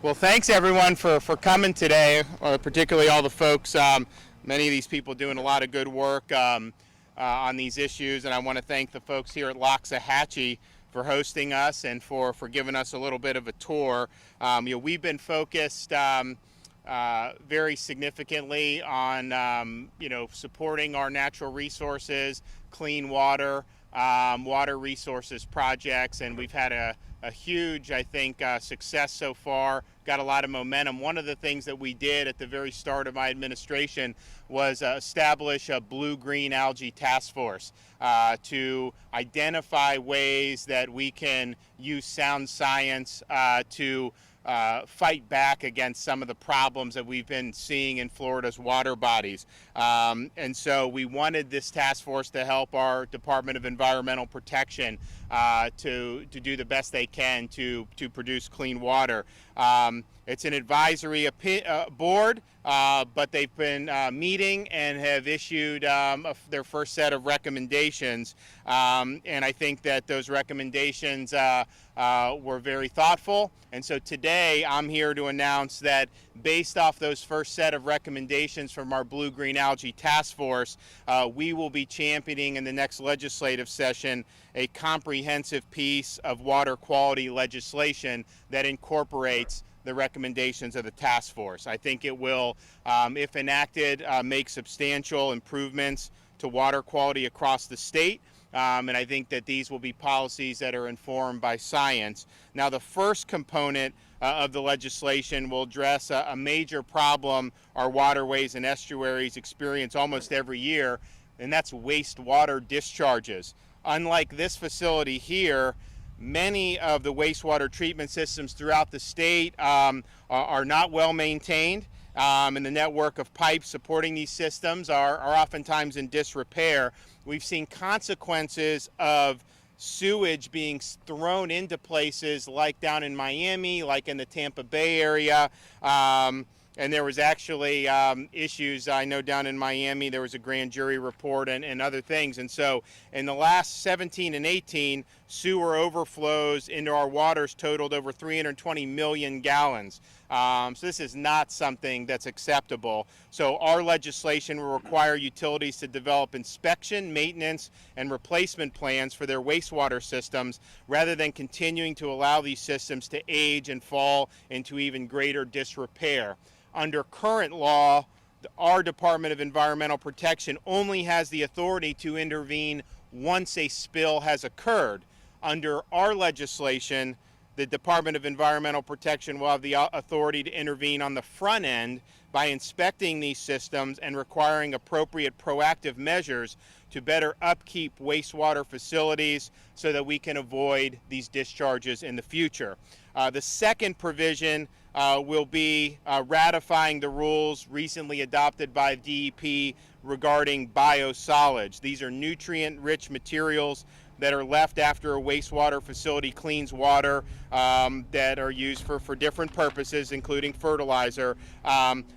Well, thanks everyone for coming today, particularly all the folks, many of these people doing a lot of good work on these issues, and I want to thank the folks here at Loxahatchee for hosting us and for giving us a little bit of a tour. We've been focused very significantly on supporting our natural resources, clean water, water resources projects, and we've had a huge, I think, success so far, got a lot of momentum. One of the things that we did at the very start of my administration was establish a blue-green algae task force to identify ways that we can use sound science to fight back against some of the problems that we've been seeing in Florida's water bodies. And so we wanted this task force to help our Department of Environmental Protection to do the best they can to produce clean water. It's an advisory board, but they've been meeting and have issued their first set of recommendations. And I think that those recommendations were very thoughtful. And so today I'm here to announce that based off those first set of recommendations from our Blue-Green Algae Task Force, we will be championing in the next legislative session a comprehensive piece of water quality legislation that incorporates the recommendations of the task force. I think it will, if enacted, make substantial improvements to water quality across the state. And I think that these will be policies that are informed by science. Now, the first component of the legislation will address a major problem our waterways and estuaries experience almost every year, and that's wastewater discharges. Unlike this facility here, many of the wastewater treatment systems throughout the state are not well maintained, and the network of pipes supporting these systems are oftentimes in disrepair. We've seen consequences of sewage being thrown into places like down in Miami, like in the Tampa Bay area. And there was actually issues, I know down in Miami, there was a grand jury report and other things. And so in the last 17 and 18, sewer overflows into our waters totaled over 320 million gallons. So this is not something that's acceptable. So our legislation will require utilities to develop inspection, maintenance, and replacement plans for their wastewater systems rather than continuing to allow these systems to age and fall into even greater disrepair. Under current law, our Department of Environmental Protection only has the authority to intervene once a spill has occurred. Under our legislation, the Department of Environmental Protection will have the authority to intervene on the front end by inspecting these systems and requiring appropriate proactive measures to better upkeep wastewater facilities so that we can avoid these discharges in the future. The second provision will be ratifying the rules recently adopted by DEP regarding biosolids. These are nutrient-rich materials that are left after a wastewater facility cleans water that are used for different purposes, including fertilizer.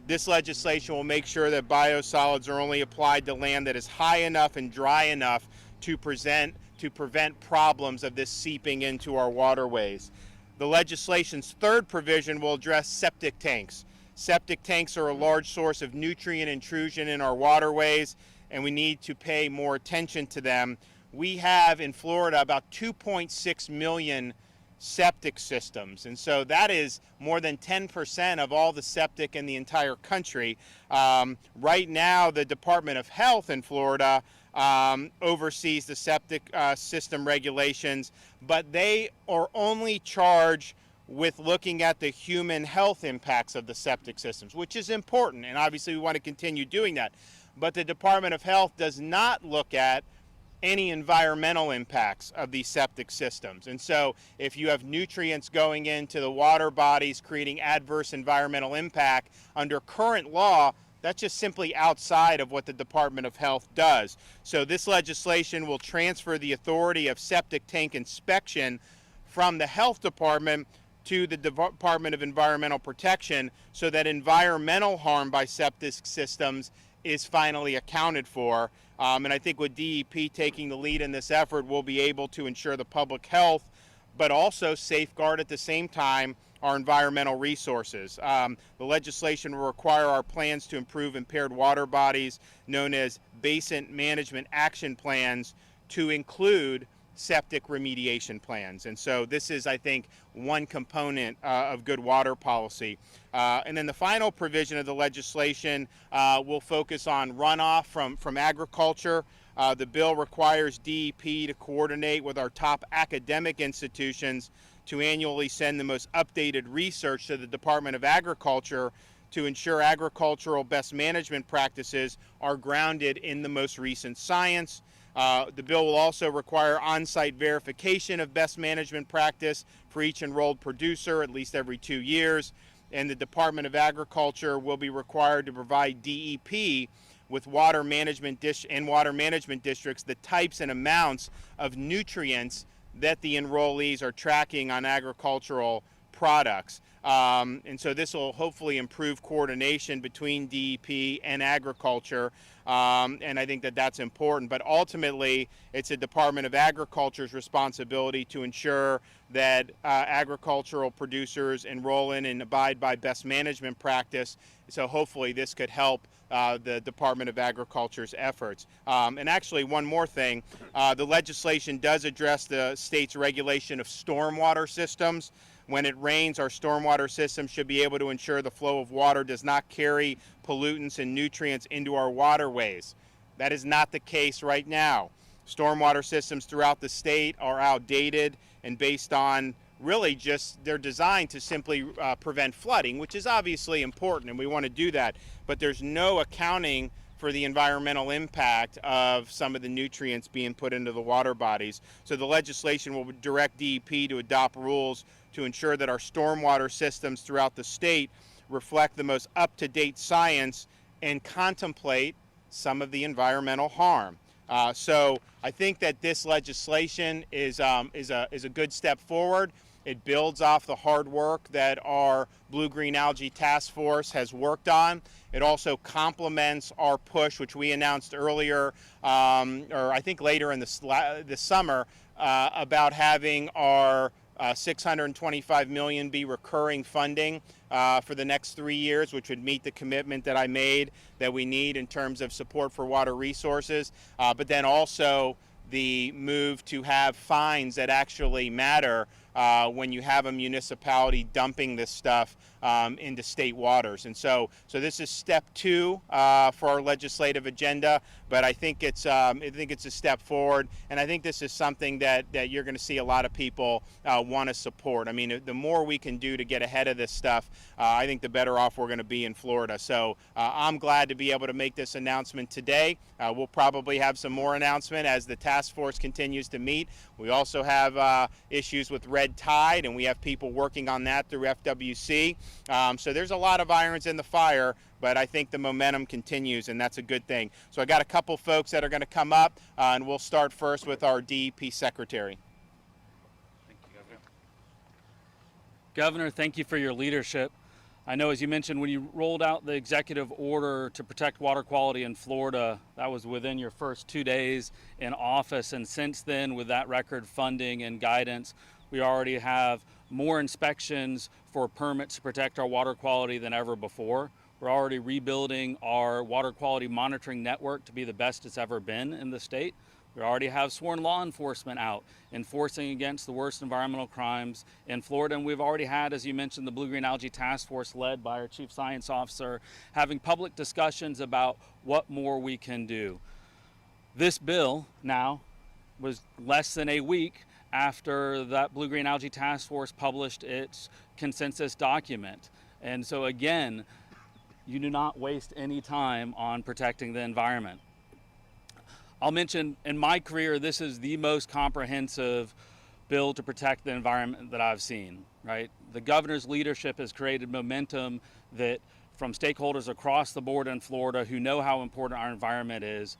This legislation will make sure that biosolids are only applied to land that is high enough and dry enough to prevent problems of this seeping into our waterways. The legislation's third provision will address septic tanks. Septic tanks are a large source of nutrient intrusion in our waterways, and we need to pay more attention to them. We have in Florida about 2.6 million septic systems, and so that is more than 10% of all the septic in the entire country. Right now, the Department of Health in Florida oversees the septic system regulations, but they are only charged with looking at the human health impacts of the septic systems, which is important, and obviously we want to continue doing that. But the Department of Health does not look at any environmental impacts of these septic systems. And so if you have nutrients going into the water bodies creating adverse environmental impact under current law, that's just simply outside of what the Department of Health does. So this legislation will transfer the authority of septic tank inspection from the Health Department to the Department of Environmental Protection so that environmental harm by septic systems is finally accounted for. And I think with DEP taking the lead in this effort, we'll be able to ensure the public health but also safeguard at the same time our environmental resources. The legislation will require our plans to improve impaired water bodies, known as basin management action plans, to include septic remediation plans. And so this is, I think, one component of good water policy. And then the final provision of the legislation will focus on runoff from agriculture. The bill requires DEP to coordinate with our top academic institutions to annually send the most updated research to the Department of Agriculture to ensure agricultural best management practices are grounded in the most recent science. The bill will also require on-site verification of best management practice for each enrolled producer at least every 2 years. And the Department of Agriculture will be required to provide DEP with water management districts the types and amounts of nutrients that the enrollees are tracking on agricultural products. And so this will hopefully improve coordination between DEP and agriculture. And I think that that's important. But ultimately, it's the Department of Agriculture's responsibility to ensure that agricultural producers enroll in and abide by best management practice. So hopefully this could help the Department of Agriculture's efforts. And actually, one more thing, the legislation does address the state's regulation of stormwater systems. When it rains, our stormwater system should be able to ensure the flow of water does not carry pollutants and nutrients into our waterways. That is not the case right now. Stormwater systems throughout the state are outdated and based on really just they're designed to simply prevent flooding, which is obviously important, and we want to do that. But there's no accounting for the environmental impact of some of the nutrients being put into the water bodies. So the legislation will direct DEP to adopt rules to ensure that our stormwater systems throughout the state reflect the most up-to-date science and contemplate some of the environmental harm. So I think that this legislation is a good step forward. It builds off the hard work that our Blue-Green Algae Task Force has worked on. It also complements our push, which we announced earlier, or I think later in the summer, about having our $625 million be recurring funding for the next 3 years, which would meet the commitment that I made that we need in terms of support for water resources, but then also the move to have fines that actually matter when you have a municipality dumping this stuff into state waters. And so this is step 2 for our legislative agenda, but I think it's a step forward, and I think this is something that you're going to see a lot of people want to support. I mean, the more we can do to get ahead of this stuff, I think the better off we're going to be in Florida. So I'm glad to be able to make this announcement today. We'll probably have some more announcement as the task force continues to meet. We also have issues with red tide, and we have people working on that through FWC. So there's a lot of irons in the fire, but I think the momentum continues, and that's a good thing. So I got a couple folks that are going to come up, and we'll start first with our DEP Secretary. Thank you, Governor. Governor, thank you for your leadership. I know, as you mentioned, when you rolled out the executive order to protect water quality in Florida, that was within your first 2 days in office. And since then, with that record funding and guidance, we already have more inspections for permits to protect our water quality than ever before. We're already rebuilding our water quality monitoring network to be the best it's ever been in the state. We already have sworn law enforcement out enforcing against the worst environmental crimes in Florida. And we've already had, as you mentioned, the Blue-Green Algae Task Force led by our Chief Science Officer having public discussions about what more we can do. This bill now was less than a week after that Blue-Green Algae Task Force published its consensus document. And so again, you do not waste any time on protecting the environment. I'll mention, in my career, this is the most comprehensive bill to protect the environment that I've seen, right? The governor's leadership has created momentum that from stakeholders across the board in Florida who know how important our environment is,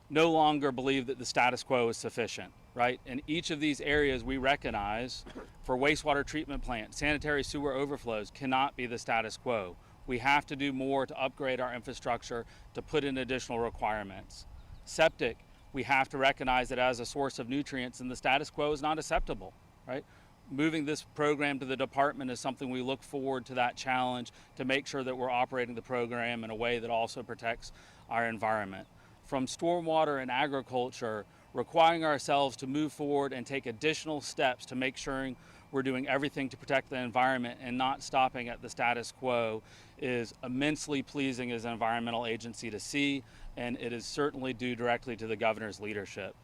no longer believe that the status quo is sufficient, right? In each of these areas we recognize for wastewater treatment plants, sanitary sewer overflows cannot be the status quo. We have to do more to upgrade our infrastructure, to put in additional requirements. Septic, we have to recognize that as a source of nutrients, and the status quo is not acceptable, right? moving this program to the department is something we look forward to, that challenge to make sure that we're operating the program in a way that also protects our environment. From stormwater and agriculture, requiring ourselves to move forward and take additional steps to make sure we're doing everything to protect the environment and not stopping at the status quo is immensely pleasing as an environmental agency to see, and it is certainly due directly to the governor's leadership.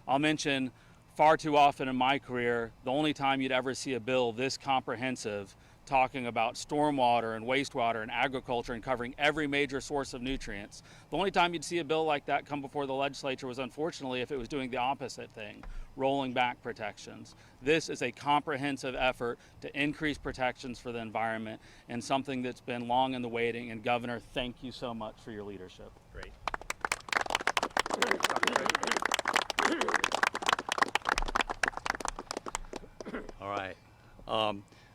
I'll mention, far too often in my career, the only time you'd ever see a bill this comprehensive talking about stormwater and wastewater and agriculture and covering every major source of nutrients. The only time you'd see a bill like that come before the legislature was, unfortunately, if it was doing the opposite thing, rolling back protections. This is a comprehensive effort to increase protections for the environment and something that's been long in the waiting. And Governor, thank you so much for your leadership. Great. All right.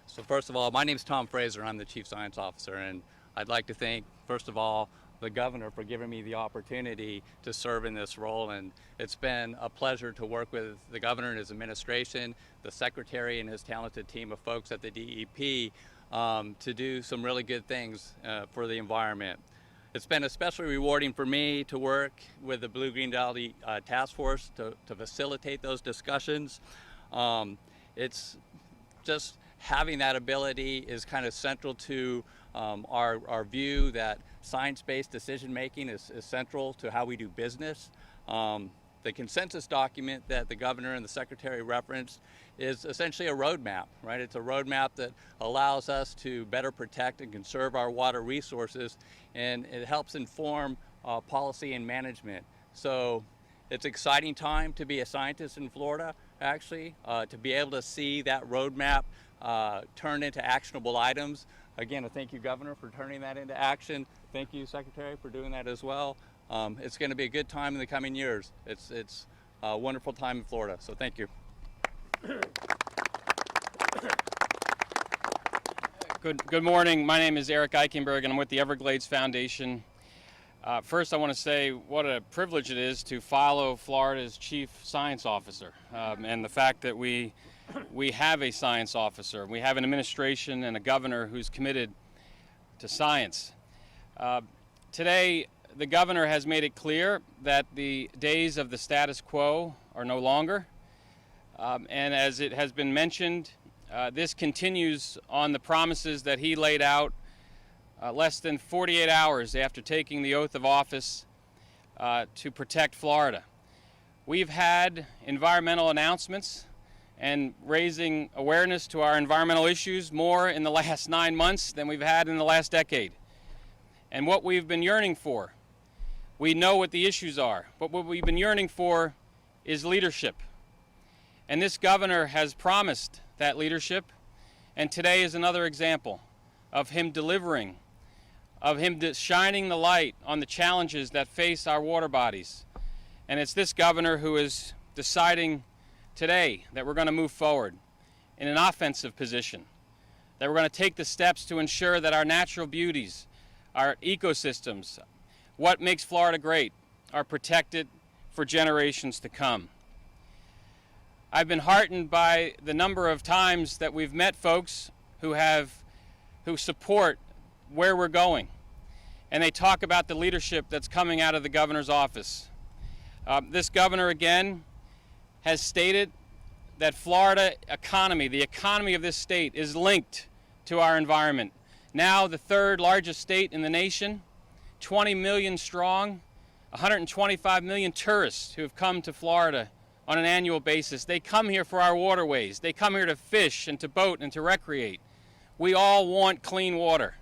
So first of all, my name is Tom Fraser. I'm the Chief Science Officer, and I'd like to thank, first of all, the governor for giving me the opportunity to serve in this role. And it's been a pleasure to work with the governor and his administration, the secretary and his talented team of folks at the DEP to do some really good things for the environment. It's been especially rewarding for me to work with the Blue-Green Algae Task Force to facilitate those discussions. It's just having that ability is kind of central to our view that science-based decision-making is central to how we do business. The consensus document that the governor and the secretary referenced is essentially a roadmap, right? It's a roadmap that allows us to better protect and conserve our water resources, and it helps inform policy and management. So it's an exciting time to be a scientist in Florida, actually, to be able to see that roadmap turned into actionable items. Again, I thank you, Governor, for turning that into action. Thank you, Secretary, for doing that as well. It's going to be a good time in the coming years. It's a wonderful time in Florida, so thank you. Good morning. My name is Eric Eichenberg, and I'm with the Everglades Foundation. First, I want to say what a privilege it is to follow Florida's Chief Science Officer, and the fact that we have a science officer. We have an administration and a governor who's committed to science. Today, the governor has made it clear that the days of the status quo are no longer. And as it has been mentioned, this continues on the promises that he laid out less than 48 hours after taking the oath of office to protect Florida. We've had environmental announcements and raising awareness to our environmental issues more in the last 9 months than we've had in the last decade. And what we've been yearning for, we know what the issues are, but what we've been yearning for is leadership. And this governor has promised that leadership, and today is another example of him delivering, of him shining the light on the challenges that face our water bodies. And it's this governor who is deciding today that we're going to move forward in an offensive position, that we're going to take the steps to ensure that our natural beauties, our ecosystems, what makes Florida great, are protected for generations to come. I've been heartened by the number of times that we've met folks who support where we're going, and they talk about the leadership that's coming out of the governor's office. This governor, again, has stated that Florida economy, the economy of this state, is linked to our environment. Now the third largest state in the nation, 20 million strong, 125 million tourists who have come to Florida on an annual basis. They come here for our waterways. They come here to fish and to boat and to recreate. We all want clean water.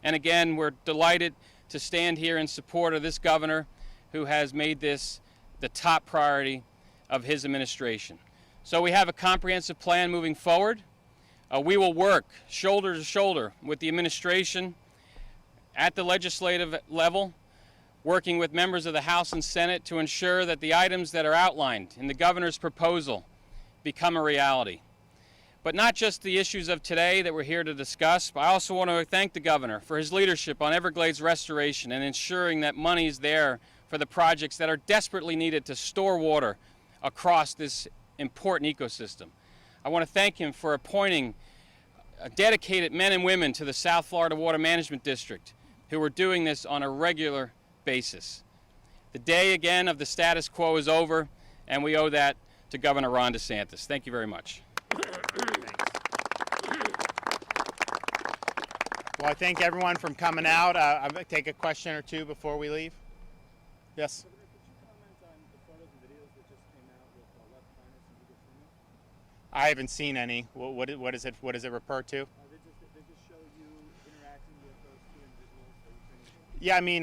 And again, we're delighted to stand here in support of this governor who has made this the top priority of his administration. So we have a comprehensive plan moving forward. We will work shoulder to shoulder with the administration at the legislative level, working with members of the House and Senate to ensure that the items that are outlined in the governor's proposal become a reality. But not just the issues of today that we're here to discuss, but I also want to thank the governor for his leadership on Everglades restoration and ensuring that money is there for the projects that are desperately needed to store water across this important ecosystem. I want to thank him for appointing dedicated men and women to the South Florida Water Management District who are doing this on a regular basis. The day again of the status quo is over, and we owe that to Governor Ron DeSantis. Thank you very much. Well, I thank everyone for coming out. I'll take a question or two before we leave. Yes? Governor, could you comment on the photos and videos that just came out with left-handers and legal treatment? I haven't seen any. What does it refer to? They just show you interacting with those two individuals that you're training for? Yeah, I mean,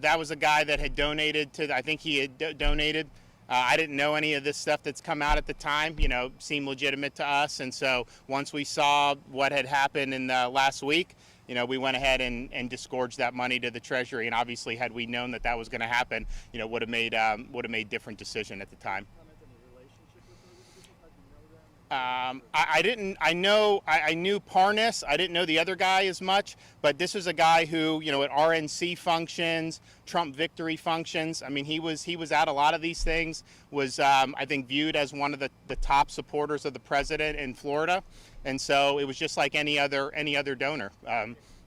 that was a guy that had donated to, I think he had donated. I didn't know any of this stuff that's come out at the time, seemed legitimate to us. And so once we saw what had happened in the last week, we went ahead and disgorged that money to the Treasury. And obviously, had we known that that was going to happen, would have made different decision at the time. Comment on the relationship with those individuals? How do you know them? I knew Parnas. I didn't know the other guy as much, but this was a guy who, at RNC functions, Trump victory functions. I mean, he was at a lot of these things. Was I think viewed as one of the top supporters of the president in Florida, and so it was just like any other donor.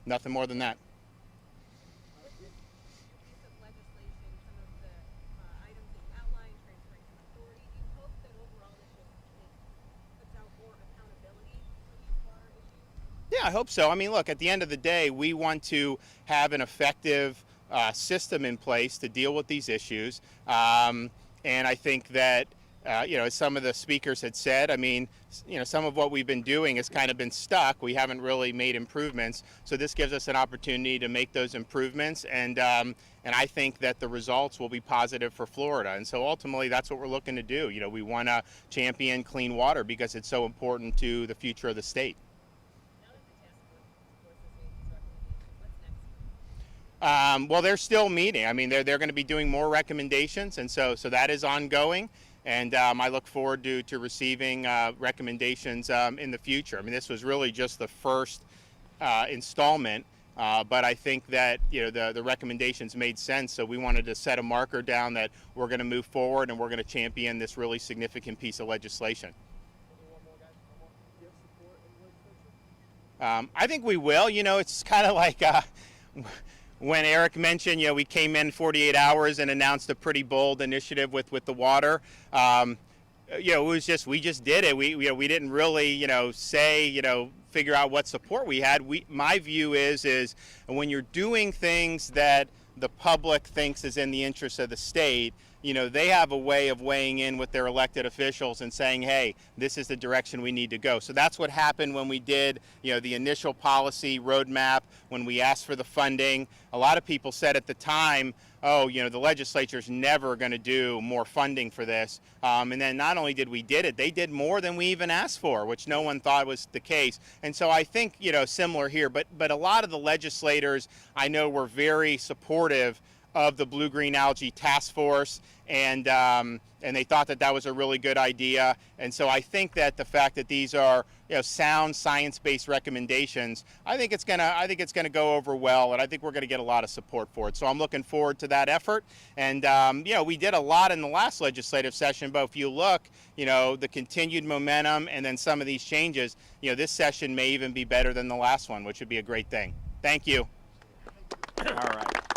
Nothing more than that. Piece of legislation, some of the items that you outlined, transferring some authority. Do you hope that overall this just puts out more accountability for these water issues? Yeah, I hope so. I mean, look, at the end of the day, we want to have an effective system in place to deal with these issues. And I think that, as some of the speakers had said, I mean, some of what we've been doing has kind of been stuck. We haven't really made improvements. So this gives us an opportunity to make those improvements. And I think that the results will be positive for Florida. And so ultimately, that's what we're looking to do. We want to champion clean water because it's so important to the future of the state. Now that the task force has made these recommendations, what's next? Well, they're still meeting. I mean, they're going to be doing more recommendations, and so that is ongoing. And I look forward to receiving recommendations in the future. I mean, this was really just the first installment, but I think that the recommendations made sense. So we wanted to set a marker down that we're going to move forward and we're going to champion this really significant piece of legislation. One more, guys. One more. Do you have support in the legislature? I think we will. It's kind of like when Eric mentioned, we came in 48 hours and announced a pretty bold initiative with the water. It was just, we just did it. We didn't really, say, figure out what support we had. My view is when you're doing things that the public thinks is in the interest of the state, they have a way of weighing in with their elected officials and saying, hey, this is the direction we need to go. So that's what happened when we did, the initial policy roadmap, when we asked for the funding. A lot of people said at the time, oh, the legislature's never going to do more funding for this. And then not only did we did it, they did more than we even asked for, which no one thought was the case. And so I think, similar here, but a lot of the legislators I know were very supportive of the blue-green algae task force, and they thought that was a really good idea. And so I think that the fact that these are sound science-based recommendations, I think it's gonna go over well, and I think we're gonna get a lot of support for it. So I'm looking forward to that effort. And we did a lot in the last legislative session, but if you look, the continued momentum and then some of these changes, this session may even be better than the last one, which would be a great thing. Thank you. All right.